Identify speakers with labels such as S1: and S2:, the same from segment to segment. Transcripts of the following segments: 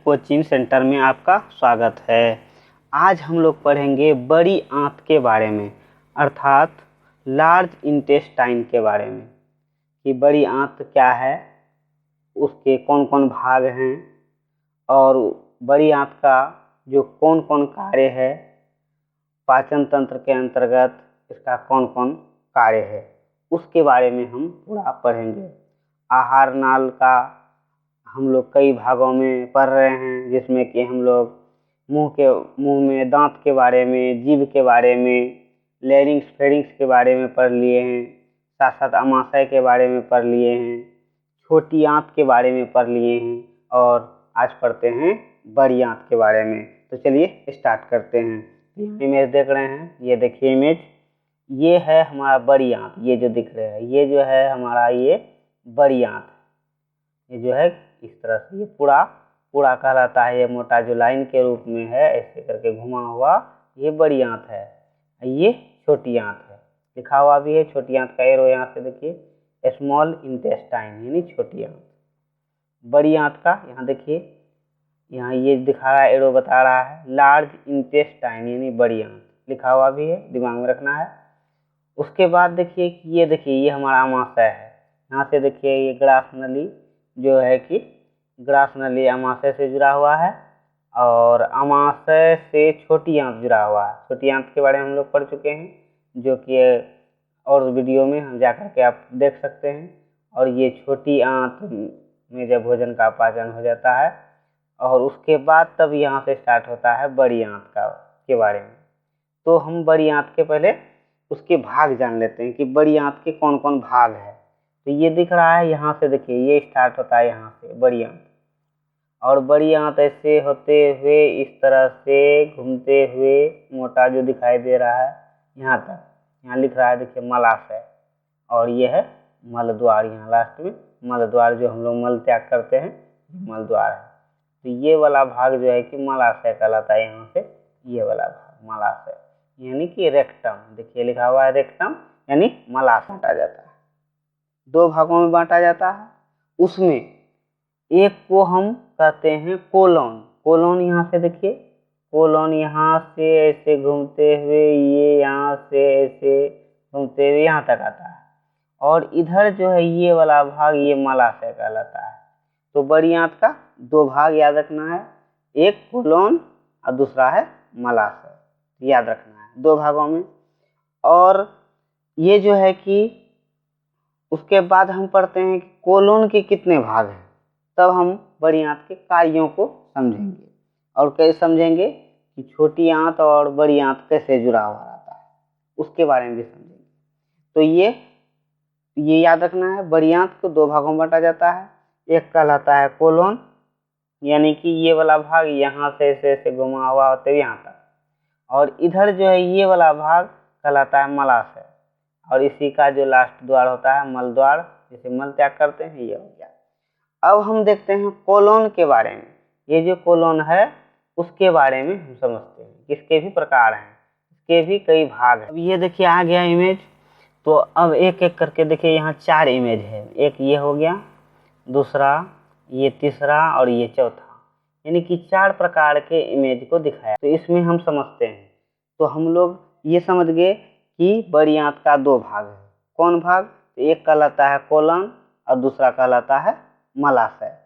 S1: Coaching centre में आपका स्वागत है। आज हम लोग पढ़ेंगे बड़ी आंत के बारे में, अर्थात लार्ज इंटेस्टाइन के बारे में कि बड़ी आंत क्या है, उसके कौन कौन भाग हैं और बड़ी आंत का जो कौन कौन कार्य है, पाचन तंत्र के अंतर्गत इसका कौन कौन कार्य है, उसके बारे में हम पूरा पढ़ेंगे। आहार नाल का हम लोग कई भागों में पढ़ रहे हैं, जिसमें कि हम लोग मुंह में दांत के बारे में, जीभ के बारे में, लैरिंक्स फेरिंक्स के बारे में पढ़ लिए हैं, साथ साथ अमाशय के बारे में पढ़ लिए हैं, छोटी आंत के बारे में पढ़ लिए हैं और आज पढ़ते हैं बड़ी आंत के बारे में। तो चलिए स्टार्ट करते हैं। इमेज देख रहे हैं, ये देखिए इमेज, ये है हमारा बड़ी आंत। ये जो दिख रहा है ये जो है हमारा ये बड़ी आंत, ये जो है इस तरह से ये पूरा कहलाता है। ये मोटा जो लाइन के रूप में है ऐसे करके घुमा हुआ, ये बड़ी आंत है। ये छोटी आंत है, लिखा हुआ भी है छोटी आंत का एरो, यहाँ से देखिए स्मॉल इंटेस्टाइन यानी छोटी आंत। बड़ी आंत का यहाँ देखिए, यहाँ ये दिखा रहा है, एरो बता रहा है लार्ज इंटेस्टाइन यानी बड़ी आंत, लिखा हुआ भी है, दिमाग में रखना है। उसके बाद देखिए कि ये हमारा अमाशय है। यहाँ से देखिए ये ग्रास नली जो है कि ग्रास नली अमाशय से जुड़ा हुआ है और अमाशय से छोटी आंत जुड़ा हुआ है। छोटी आंत के बारे में हम लोग पढ़ चुके हैं, जो कि और वीडियो में हम जाकर के आप देख सकते हैं। और ये छोटी आंत में जब भोजन का पाचन हो जाता है और उसके बाद तब यहाँ से स्टार्ट होता है बड़ी आंत के बारे में। तो हम बड़ी आंत के पहले उसके भाग जान लेते हैं कि बड़ी आंत के कौन कौन भाग है। तो ये दिख रहा है, यहाँ से देखिए ये स्टार्ट होता है यहाँ से बड़ी आंत, और बड़ी आंत ऐसे होते हुए इस तरह से घूमते हुए मोटा जो दिखाई दे रहा है यहाँ तक, यहाँ लिख रहा है देखिए मलाशय, और ये है मलद्वार। यहाँ लास्ट में मलद्वार, जो हम लोग मल त्याग करते हैं, मलद्वार है। तो ये वाला भाग जो है कि मलाशय कहलाता है। यहाँ से ये वाला भाग मलाशय यानी कि रेक्टम, देखिए लिखा हुआ है रेक्टम यानी मलाशय बांटा जाता है। दो भागों में बांटा जाता है, उसमें एक को हम कहते हैं कोलोन। कोलोन यहाँ से देखिए, कोलोन यहाँ से ऐसे घूमते हुए ये यहाँ से ऐसे घूमते हुए यहाँ तक आता है, और इधर जो है ये वाला भाग ये मलाशय कहलाता है। तो बड़ी आंत का दो भाग याद रखना है, एक कोलोन और दूसरा है मलाशय, याद रखना है दो भागों में। और ये जो है कि उसके बाद हम पढ़ते हैं कि कोलोन के कितने भाग हैं, तब हम बड़ी आंत के कार्यों को समझेंगे और कैसे समझेंगे कि छोटी आंत और बड़ी आंत कैसे जुड़ा हुआ रहता है, उसके बारे में भी समझेंगे। तो ये याद रखना है, बड़ी आंत को दो भागों में बांटा जाता है। एक कहलाता है कोलोन यानी कि ये वाला भाग यहाँ से ऐसे ऐसे घुमा हुआ होते हुए यहाँ तक, और इधर जो है ये वाला भाग कहलाता है मलाशय, और इसी का जो लास्ट द्वार होता है मल द्वार, जिसे मल त्याग करते हैं, ये हो गया। अब हम देखते हैं कोलोन के बारे में। ये जो कोलोन है उसके बारे में हम समझते हैं, किसके भी प्रकार हैं, इसके भी कई भाग हैं। अब ये देखिए आ गया इमेज, तो अब एक एक करके देखिए, यहाँ चार इमेज है, एक ये हो गया, दूसरा, ये तीसरा और ये चौथा, यानी कि चार प्रकार के इमेज को दिखाया। तो इसमें हम समझते हैं, तो हम लोग ये समझ गए कि बड़ी आंत का दो भाग है। कौन भाग? तो एक कहलाता है कोलन और दूसरा कहलाता है मलाशय।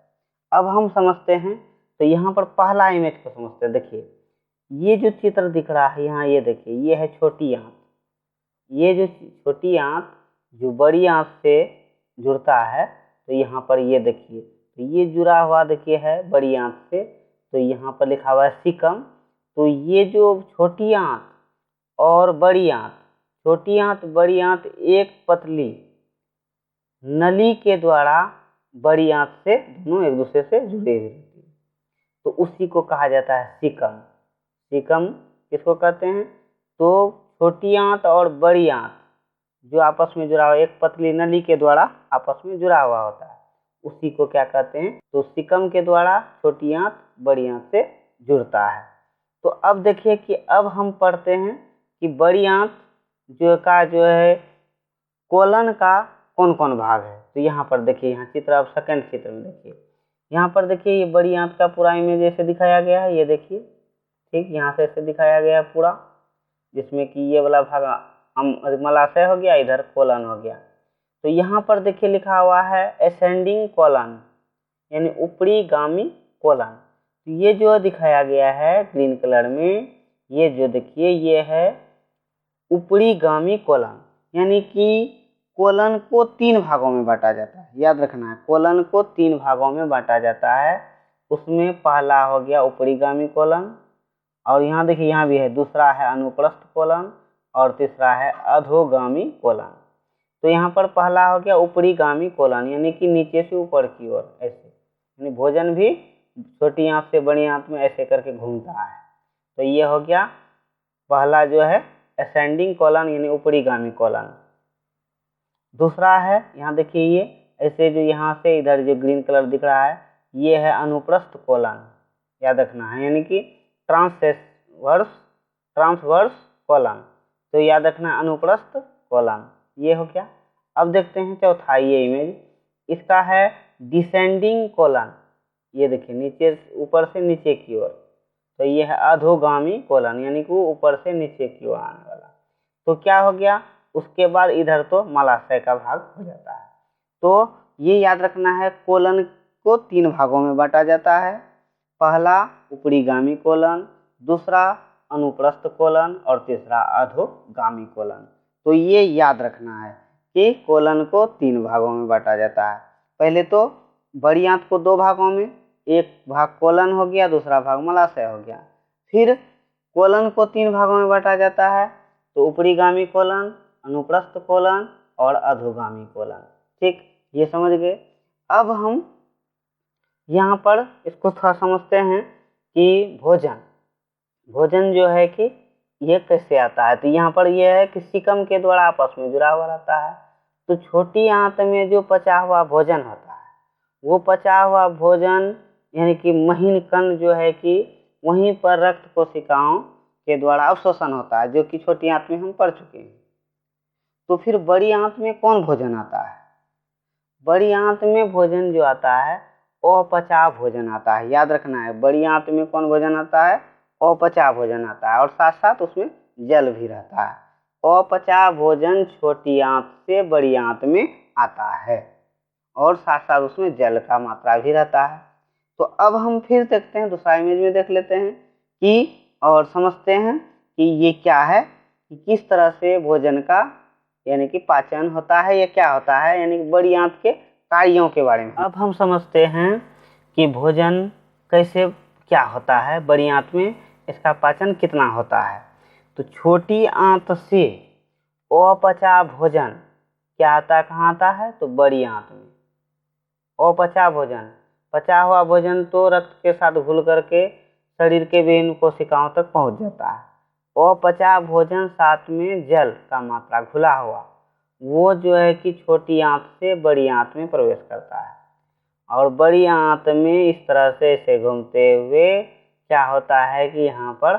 S1: अब हम समझते हैं, तो यहाँ पर पहला इमेज को समझते हैं। देखिए ये जो चित्र दिख रहा है यहाँ, ये देखिए ये है छोटी आंत। ये जो छोटी आंत जो बड़ी आंत से जुड़ता है, तो यहाँ पर ये देखिए, तो ये जुड़ा हुआ देखिए है बड़ी आंत से, तो यहाँ पर लिखा हुआ है सीकम। तो ये जो छोटी आंत और बड़ी आंत, छोटी आंत बड़ी आंत एक पतली नली के द्वारा बड़ी आंत से दोनों एक दूसरे से जुड़े हुए रहती है, तो उसी को कहा जाता है सीकम। सीकम किसको कहते हैं? तो छोटी आंत और बड़ी आंत जो आपस में जुड़ा हुआ, एक पतली नली के द्वारा आपस में जुड़ा हुआ होता है, उसी को क्या कहते हैं? तो सीकम के द्वारा छोटी आंत बड़ी आंत से जुड़ता है। तो अब देखिए कि अब हम पढ़ते हैं कि बड़ी आंत जो है कोलन का कौन कौन भाग है। तो यहाँ पर देखिए, यहाँ चित्र, अब सेकंड चित्र में देखिए, यहाँ पर देखिए ये बड़ी आंत का पूरा इमेज ऐसे दिखाया गया है, ये देखिए, ठीक, यहाँ से ऐसे दिखाया गया है पूरा, जिसमें कि ये वाला भाग मलाशय हो गया, इधर कोलन हो गया। तो यहाँ पर देखिए लिखा हुआ है असेंडिंग कोलन, यानी ऊपरी गामी कोलन। तो ये जो दिखाया गया है ग्रीन कलर में, ये जो देखिए ये है ऊपरी गामी कोलन, यानी कि कोलन को 3 भागों में बांटा जाता है। याद रखना है, कोलन को 3 भागों में बांटा जाता है। उसमें पहला हो गया ऊपरीगामी कोलन, और यहाँ देखिए यहाँ भी है, दूसरा है अनुप्रस्थ कोलन, और तीसरा है अधोगामी कोलन। तो यहाँ पर पहला हो गया ऊपरीगामी कोलन, यानी कि नीचे से ऊपर की ओर ऐसे, यानी भोजन भी छोटी आंत से बड़ी आंत में ऐसे करके घूमता है। तो ये हो गया पहला जो है असेंडिंग कोलन, यानी ऊपरीगामी कोलन। दूसरा है, यहाँ देखिए ये ऐसे जो यहाँ से इधर जो ग्रीन कलर दिख रहा है, ये है अनुप्रस्थ कोलन, याद रखना है, यानी कि ट्रांसवर्स कोलन। तो याद रखना अनुप्रस्थ कोलन, ये हो गया। अब देखते हैं चौथा ये इमेज, इसका है डिसेंडिंग कोलन, ये देखिए नीचे ऊपर से नीचे की ओर। तो ये है अधोगामी कोलन, यानी कि ऊपर से नीचे की ओर आने वाला। तो क्या हो गया, उसके बाद इधर तो मलाशय का भाग हो जाता है। तो ये याद रखना है, कोलन को 3 भागों में बांटा जाता है। पहला ऊपरीगामी कोलन, दूसरा अनुप्रस्थ कोलन, और तीसरा अधोगामी कोलन। तो ये याद रखना है कि कोलन को 3 भागों में बांटा जाता है। पहले तो बड़ी आंत को 2 भागों में, एक भाग कोलन हो गया, दूसरा भाग मलाशय हो गया। फिर कोलन को 3 भागों में बांटा जाता है, तो ऊपरीगामी कोलन, अनुप्रस्थ कोलन और अधोगामी कोलन। ठीक, ये समझ गए। अब हम यहाँ पर इसको थोड़ा समझते हैं कि भोजन जो है कि ये कैसे आता है। तो यहाँ पर ये है कि सिकम के द्वारा आपस में जुड़ा हुआ रहता है। तो छोटी आंत में जो पचा हुआ भोजन होता है, वो पचा हुआ भोजन यानी कि महीन कण जो है कि वहीं पर रक्त कोशिकाओं के द्वारा अवशोषण होता है, जो कि छोटी आंत में हम पढ़ चुके हैं। तो फिर बड़ी आंत में कौन भोजन आता है? बड़ी आंत में भोजन जो आता है अपचा भोजन आता है। याद रखना है, बड़ी आंत में कौन भोजन आता है? अपचा भोजन आता है, और साथ साथ उसमें जल भी रहता है। अपचा भोजन छोटी आंत से बड़ी आंत में आता है, और साथ साथ उसमें जल का मात्रा भी रहता है। तो अब हम फिर देखते हैं, दूसरा इमेज में देख लेते हैं कि और समझते हैं कि ये क्या है, कि किस तरह से भोजन का यानी कि पाचन होता है, या क्या होता है, यानी कि बड़ी आंत के कार्यों के बारे में। अब हम समझते हैं कि भोजन कैसे क्या होता है बड़ी आंत में, इसका पाचन कितना होता है। तो छोटी आंत से अपचा भोजन क्या आता है, कहाँ आता है? तो बड़ी आंत में। अपचा भोजन, पचा हुआ भोजन तो रक्त के साथ घुल करके शरीर के विभिन्न कोशिकाओं तक पहुंच जाता है। अपचा भोजन साथ में जल का मात्रा घुला हुआ, वो जो है कि छोटी आंत से बड़ी आंत में प्रवेश करता है, और बड़ी आंत में इस तरह से ऐसे घूमते हुए क्या होता है कि यहाँ पर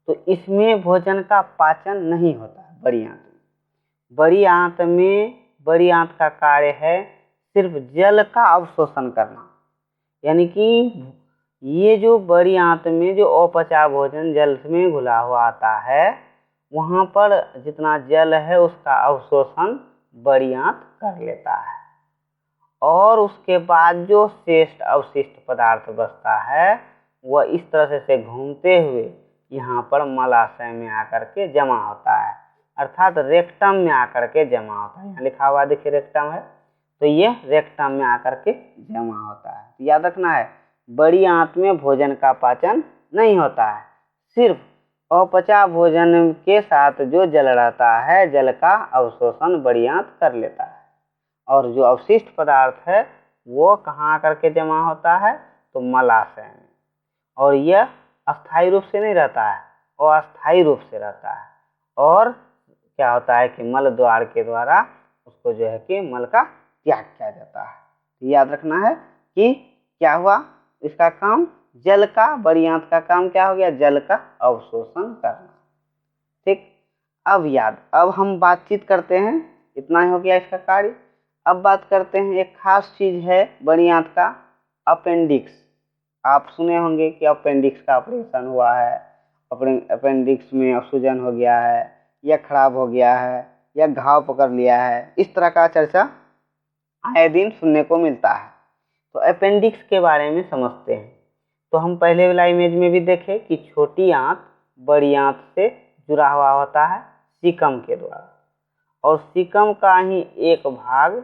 S1: तो इसमें भोजन का पाचन नहीं होता है बड़ी आंत में। बड़ी आंत का कार्य है सिर्फ जल का अवशोषण करना, यानी कि ये जो बड़ी आंत में जो अपचा भोजन जल में घुला हुआ आता है, वहाँ पर जितना जल है उसका अवशोषण बड़ी आंत कर लेता है, और उसके बाद जो शेष अवशिष्ट पदार्थ बचता है वह इस तरह से घूमते हुए यहाँ पर मलाशय में आकर के जमा होता है, अर्थात रेक्टम में आकर के जमा होता है। यहाँ लिखा हुआ देखिए रेक्टम है, तो ये रेक्टम में आकर के जमा होता है। तो याद रखना है, बड़ी आंत में भोजन का पाचन नहीं होता है, सिर्फ अपचा भोजन के साथ जो जल रहता है जल का अवशोषण बड़ी आंत कर लेता है, और जो अवशिष्ट पदार्थ है वो कहाँ आकर के जमा होता है? तो मलाशय में। और यह अस्थायी रूप से नहीं रहता है, और अस्थायी रूप से रहता है, और क्या होता है कि मल द्वार के द्वारा उसको जो है कि मल का त्याग किया जाता है। याद रखना है कि क्या हुआ, इसका काम जल का, बड़ी आंत का काम क्या हो गया? जल का अवशोषण करना। ठीक, अब हम बातचीत करते हैं, इतना ही हो गया इसका कार्य। अब बात करते हैं, एक खास चीज है बड़ी आंत का, अपेंडिक्स, आप सुने होंगे कि अपेंडिक्स का ऑपरेशन हुआ है, अपेंडिक्स में सूजन हो गया है या खराब हो गया है या घाव पकड़ लिया है, इस तरह का चर्चा आए दिन सुनने को मिलता है। तो अपेंडिक्स के बारे में समझते हैं। तो हम पहले वाला इमेज में भी देखे कि छोटी आंत बड़ी आंत से जुड़ा हुआ होता है सीकम के द्वारा, और सीकम का ही एक भाग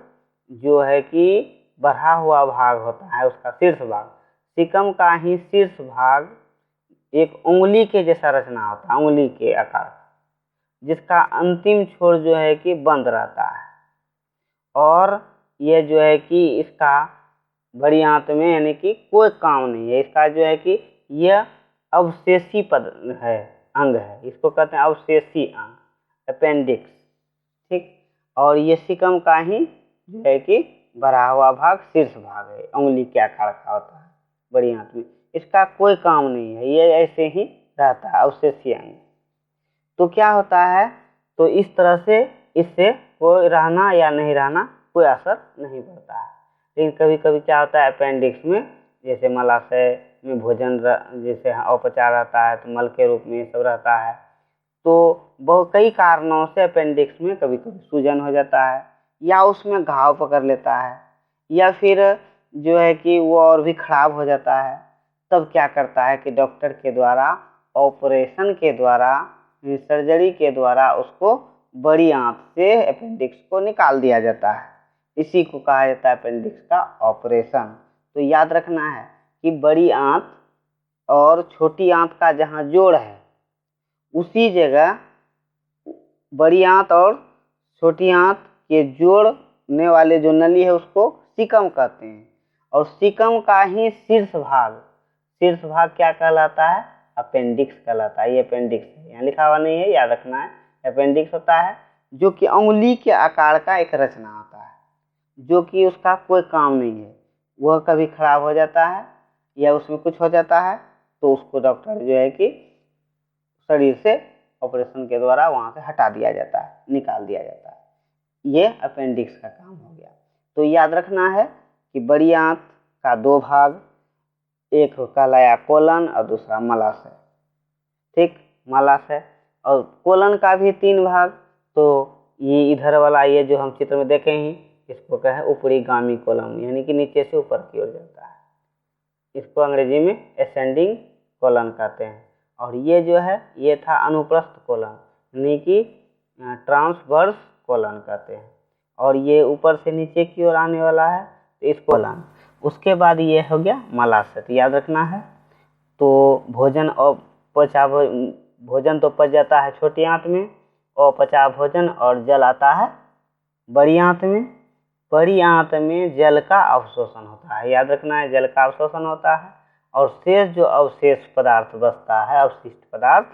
S1: जो है कि बढ़ा हुआ भाग होता है, उसका शीर्ष भाग, सीकम का ही शीर्ष भाग एक उंगली के जैसा रचना होता है, उंगली के आकार, जिसका अंतिम छोर जो है कि बंद रहता है। और ये जो है कि इसका बड़ी आंत में यानी कि कोई काम नहीं है, इसका जो है कि यह अवशेषी पद है, अंग है, इसको कहते हैं अवशेषी अंग, अपेंडिक्स, ठीक। और ये सीकम का ही जो है कि बढ़ा हुआ भाग शीर्ष भाग है, उंगली के आकार का होता है बड़ी आंत में, इसका कोई काम नहीं है, ये ऐसे ही रहता है, अवशेषी अंग। तो क्या होता है, तो इस तरह से इससे कोई रहना या नहीं रहना कोई असर नहीं पड़ता है। लेकिन कभी कभी क्या होता है, अपेंडिक्स में जैसे मलाशय में भोजन जैसे अपचार रहता है तो मल के रूप में सब रहता है, तो बहुत कई कारणों से अपेंडिक्स में कभी कभी सूजन हो जाता है या उसमें घाव पकड़ लेता है या फिर जो है कि वो और भी खराब हो जाता है। तब क्या करता है कि डॉक्टर के द्वारा ऑपरेशन के द्वारा सर्जरी के द्वारा उसको बड़ी आंत से अपेंडिक्स को निकाल दिया जाता है, इसी को कहा जाता है अपेंडिक्स का ऑपरेशन। तो याद रखना है कि बड़ी आंत और छोटी आंत का जहाँ जोड़ है उसी जगह बड़ी आंत और छोटी आंत के जोड़ने वाले जो नली है उसको सीकम कहते हैं, और सीकम का ही शीर्ष भाग क्या कहलाता है, अपेंडिक्स कहलाता है। ये अपेंडिक्स है, यहाँ लिखा हुआ नहीं है, याद रखना है। अपेंडिक्स होता है जो कि उंगली के आकार का एक रचना होता है, जो कि उसका कोई काम नहीं है, वह कभी खराब हो जाता है या उसमें कुछ हो जाता है तो उसको डॉक्टर जो है कि शरीर से ऑपरेशन के द्वारा वहाँ से हटा दिया जाता है, निकाल दिया जाता है। ये अपेंडिक्स का काम हो गया। तो याद रखना है कि बड़ी आंत का दो भाग, एक कहलाया कोलन और दूसरा मलाशय, ठीक, मलाशय। और कोलन का भी तीन भाग, तो ये इधर वाला ये जो हम चित्र में देखे हैं इसको कहे ऊपरी गामी कोलन, यानी कि नीचे से ऊपर की ओर जाता है, इसको अंग्रेजी में असेंडिंग कोलन कहते हैं। और ये जो है ये था अनुप्रस्थ कोलन, यानी कि ट्रांसवर्स कोलन कहते हैं, और ये ऊपर से नीचे की ओर आने वाला है तो इस कोलन। उसके बाद ये हो गया मलाशय। तो याद रखना है, तो भोजन और पचा भोजन तो पच जाता है छोटी आंत में, और पचा भोजन और जल आता है बड़ी आंत में। बड़ी आंत में जल का अवशोषण होता है, याद रखना है, जल का अवशोषण होता है, और शेष जो अवशेष पदार्थ बचता है, अवशिष्ट पदार्थ,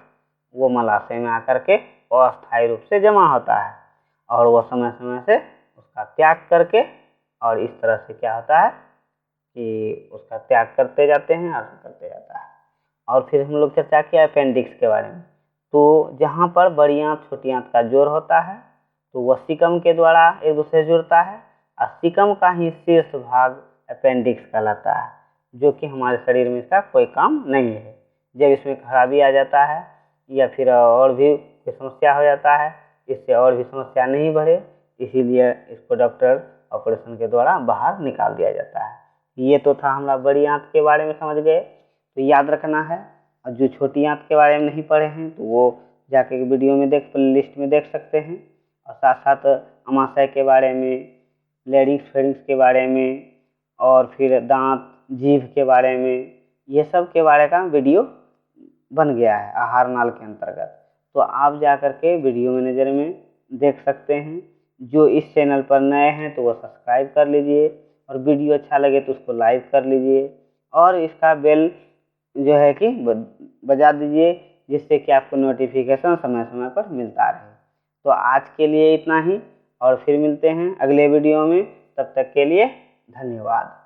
S1: वो मलाशय में आकर के अस्थायी रूप से जमा होता है, और वो समय समय से उसका त्याग करके, और इस तरह से क्या होता है कि उसका त्याग करते जाते हैं और करते जाता है। और फिर हम लोग चर्चा किया अपेंडिक्स के बारे में। तो जहाँ पर बड़ी आंत छोटी आंत का जोड़ होता है तो वह सीकम के द्वारा एक दूसरे से जुड़ता है, और सीकम का ही शीर्ष भाग अपेंडिक्स कहलाता है, जो कि हमारे शरीर में इसका कोई काम नहीं है। जब इसमें खराबी आ जाता है या फिर और भी कोई समस्या हो जाता है, इससे और भी समस्या नहीं बढ़े, इसीलिए इसको डॉक्टर ऑपरेशन के द्वारा बाहर निकाल दिया जाता है। ये तो था हमारा बड़ी आंत के बारे में, समझ गए। तो याद रखना है, और जो छोटी आंत के बारे में नहीं पढ़े हैं तो वो जाके वीडियो में प्लेलिस्ट में देख सकते हैं, और साथ साथ अमाशय के बारे में, लैरिंक्स फेरिंक्स के बारे में, और फिर दांत जीभ के बारे में, ये सब के बारे का वीडियो बन गया है आहार नाल के अंतर्गत। तो आप जा कर के वीडियो मैनेजर में देख सकते हैं। जो इस चैनल पर नए हैं तो वो सब्सक्राइब कर लीजिए, और वीडियो अच्छा लगे तो उसको लाइक कर लीजिए, और इसका बेल जो है कि बजा दीजिए, जिससे कि आपको नोटिफिकेशन समय समय पर मिलता रहे। तो आज के लिए इतना ही, और फिर मिलते हैं अगले वीडियो में। तब तक के लिए धन्यवाद।